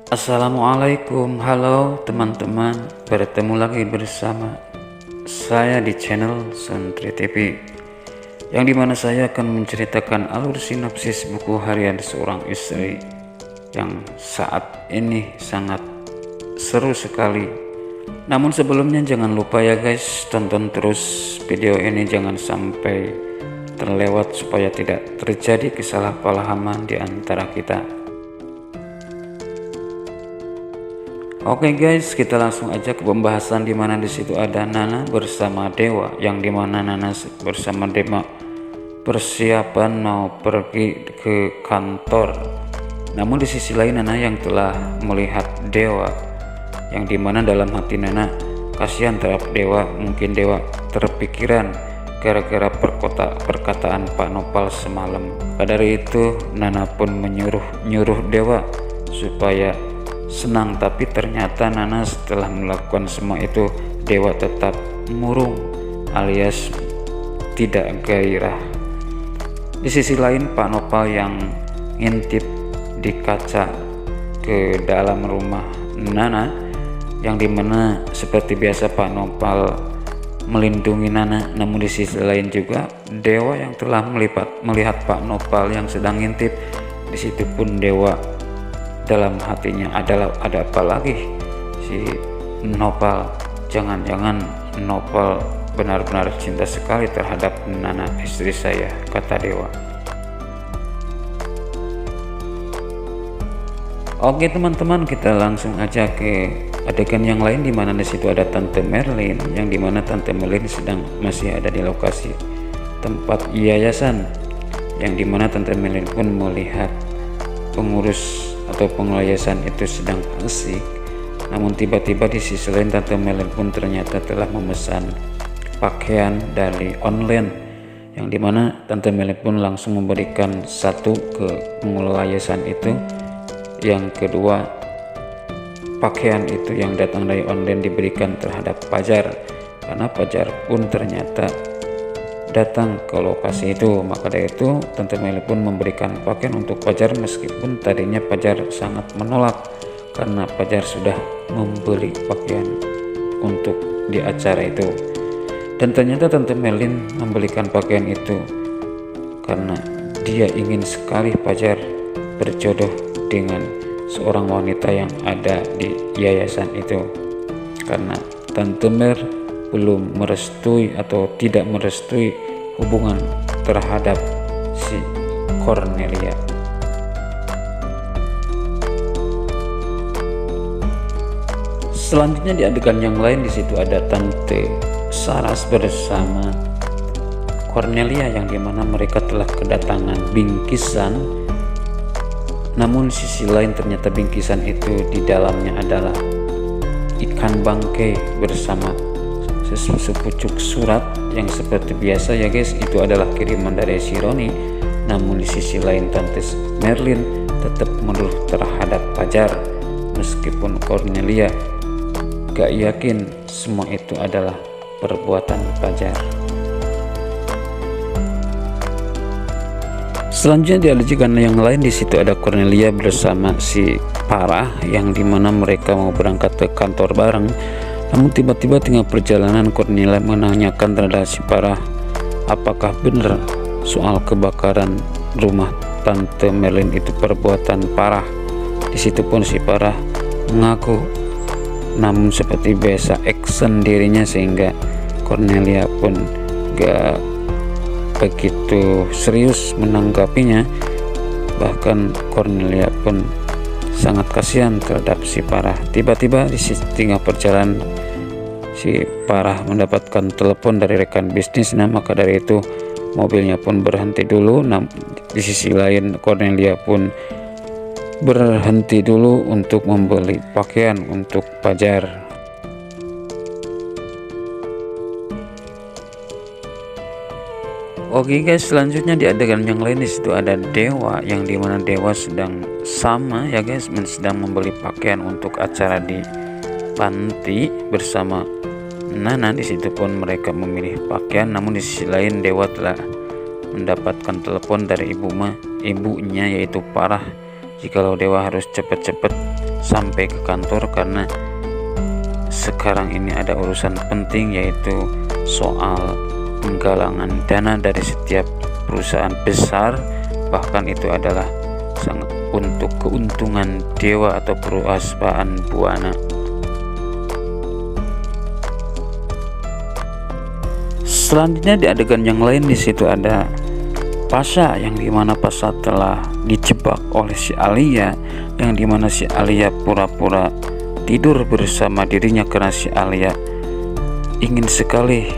Assalamualaikum, halo teman-teman, bertemu lagi bersama saya di channel Santri TV, yang dimana saya akan menceritakan alur sinopsis buku harian seorang istri yang saat ini sangat seru sekali. Namun sebelumnya jangan lupa ya guys, tonton terus video ini, jangan sampai terlewat supaya tidak terjadi kesalahpahaman di antara kita. Oke guys, kita langsung aja ke pembahasan, dimana disitu ada Nana bersama Dewa, yang dimana Nana bersama Dewa persiapan mau pergi ke kantor. Namun di sisi lain Nana yang telah melihat Dewa, yang dimana dalam hati Nana kasihan terhadap Dewa, mungkin Dewa terpikiran gara-gara perkataan Pak Nopal semalam. Pada dari itu Nana pun menyuruh Dewa supaya senang, tapi ternyata Nana setelah melakukan semua itu Dewa tetap murung alias tidak gairah. Di sisi lain Pak Nopal yang ngintip di kaca ke dalam rumah Nana, yang dimana seperti biasa Pak Nopal melindungi Nana. Namun di sisi lain juga Dewa yang telah melihat Pak Nopal yang sedang ngintip, di situ pun Dewa dalam hatinya ada apa lagi si Nopal, jangan-jangan Nopal benar-benar cinta sekali terhadap Nana istri saya, kata Dewa. Oke teman-teman, kita langsung aja ke adegan yang lain, dimana disitu ada Tante Merlin, yang dimana Tante Merlin masih ada di lokasi tempat yayasan, yang dimana Tante Merlin pun melihat pengurus atau pengelola itu sedang asik. Namun tiba-tiba di sisi lain Tante Merlin pun ternyata telah memesan pakaian dari online, yang dimana Tante Merlin pun langsung memberikan satu ke pengelola yayasan itu, yang kedua pakaian itu yang datang dari online diberikan terhadap Fajar, karena Fajar pun ternyata datang ke lokasi itu. Maka dari itu Tante Merlin pun memberikan pakaian untuk Fajar, meskipun tadinya Fajar sangat menolak karena Fajar sudah membeli pakaian untuk di acara itu. Dan ternyata Tante Merlin membelikan pakaian itu karena dia ingin sekali Fajar berjodoh dengan seorang wanita yang ada di yayasan itu, karena Tante Merlin belum merestui atau tidak merestui hubungan terhadap si Cornelia. Selanjutnya di adegan yang lain, di situ ada Tante Saras bersama Cornelia, yang dimana mereka telah kedatangan bingkisan. Namun sisi lain ternyata bingkisan itu di dalamnya adalah ikan bangkai bersama sepucuk surat, yang seperti biasa ya guys, itu adalah kiriman dari si Roni. Namun di sisi lain Tante Merlin tetap menurut terhadap Fajar, meskipun Cornelia gak yakin semua itu adalah perbuatan Fajar. Selanjutnya di adegan yang lain, di situ ada Cornelia bersama si Farah, yang dimana mereka mau berangkat ke kantor bareng. Namun tiba-tiba tengah perjalanan Cornelia menanyakan terhadap si Farah apakah benar soal kebakaran rumah Tante Merlin itu perbuatan Farah. Di situ pun si Farah mengaku, namun seperti biasa action dirinya, sehingga Cornelia pun gak begitu serius menanggapinya. Bahkan Cornelia pun sangat kasihan terhadap si Farah. Tiba-tiba di tengah perjalanan si Farah mendapatkan telepon dari rekan bisnisnya, maka dari itu mobilnya pun berhenti dulu. Di sisi lain Cornelia pun berhenti dulu untuk membeli pakaian untuk Fajar. Oke guys, selanjutnya di adegan yang lain, di situ ada Dewa, yang dimana Dewa sedang sama ya guys, sedang membeli pakaian untuk acara di panti bersama Nana. Di situ pun mereka memilih pakaian. Namun di sisi lain Dewa telah mendapatkan telepon dari ibunya yaitu Farah, jikalau Dewa harus cepat-cepat sampai ke kantor karena sekarang ini ada urusan penting, yaitu soal penggalangan dana dari setiap perusahaan besar, bahkan itu adalah sangat untuk keuntungan dewa atau perusahaan buana. Selanjutnya di adegan yang lain, di situ ada Pasha, yang dimana Pasha telah dijebak oleh si Alia, yang dimana si Alia pura-pura tidur bersama dirinya karena si Alia ingin sekali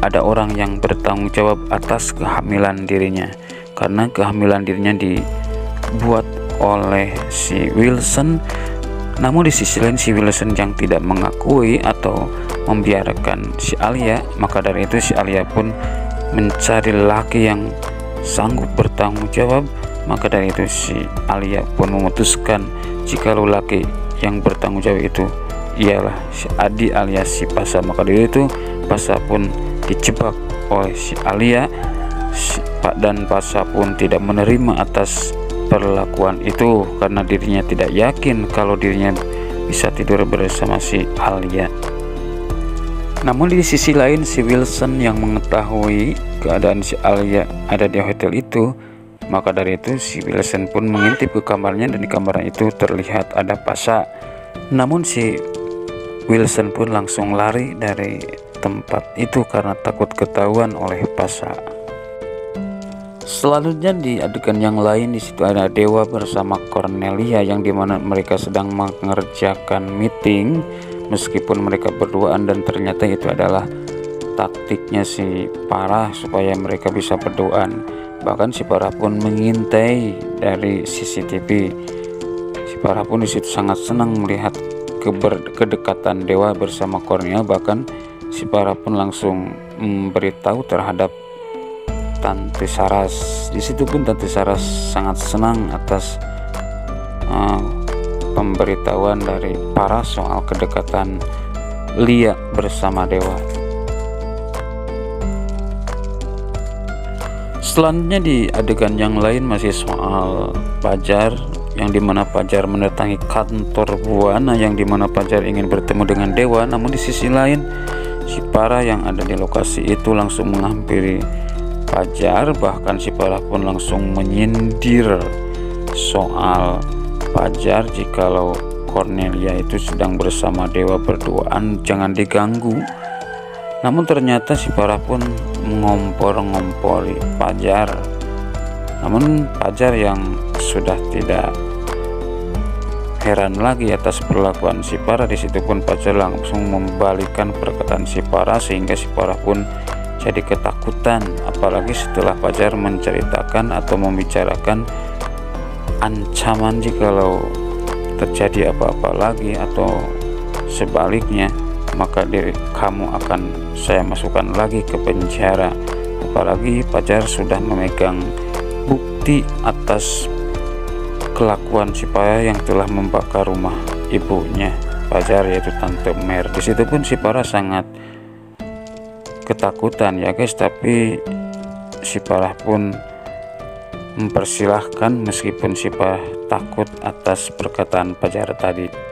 ada orang yang bertanggung jawab atas kehamilan dirinya, karena kehamilan dirinya dibuat oleh si Wilson. Namun di sisi lain si Wilson yang tidak mengakui atau membiarkan si Alia, maka dari itu si Alia pun mencari laki yang sanggup bertanggung jawab. Maka dari itu si Alia pun memutuskan jikalau laki yang bertanggung jawab itu ialah si Adi alias si Pasha. Maka dari itu Pasha pun dijebak oleh si Alia, dan Pasha pun tidak menerima atas perlakuan itu karena dirinya tidak yakin kalau dirinya bisa tidur bersama si Alia. Namun di sisi lain si Wilson yang mengetahui keadaan si Alia ada di hotel itu, maka dari itu si Wilson pun mengintip ke kamarnya, dan di kamar itu terlihat ada Pasha. Namun si Wilson pun langsung lari dari tempat itu karena takut ketahuan oleh Pasha. Selanjutnya di adegan yang lain, di situ ada Dewa bersama Cornelia, yang dimana mereka sedang mengerjakan meeting meskipun mereka berduaan, dan ternyata itu adalah taktiknya si Farah supaya mereka bisa berduaan. Bahkan si Farah pun mengintai dari CCTV. Si Farah pun disitu sangat senang melihat kedekatan Dewa bersama Cornelia. Bahkan si Farah pun langsung memberitahu terhadap Tante Saras. Di situ pun Tante Saras sangat senang atas pemberitahuan dari Farah soal kedekatan Lia bersama Dewa. Selanjutnya di adegan yang lain masih soal Fajar, yang dimana Fajar mendatangi kantor buana, yang dimana Fajar ingin bertemu dengan Dewa. Namun di sisi lain si Farah yang ada di lokasi itu langsung menghampiri Fajar, bahkan si Farah pun langsung menyindir soal Fajar jikalau Cornelia itu sedang bersama Dewa berduaan, jangan diganggu. Namun ternyata si Farah pun mengompor-ngompori Fajar. Namun Fajar yang sudah tidak heran lagi atas perlakuan si Farah, di situ pun Fajar langsung membalikan perkataan si Farah, sehingga si Farah pun jadi ketakutan, apalagi setelah Fajar menceritakan atau membicarakan ancaman jikalau terjadi apa-apa lagi atau sebaliknya, maka kamu akan saya masukkan lagi ke penjara. Apalagi Fajar sudah memegang bukti atas kelakuan si Farah yang telah membakar rumah ibunya Fajar, yaitu Tante Mer. Di situ pun si Farah sangat ketakutan ya guys, tapi si Farah pun mempersilahkan meskipun si Farah takut atas perkataan Fajar tadi.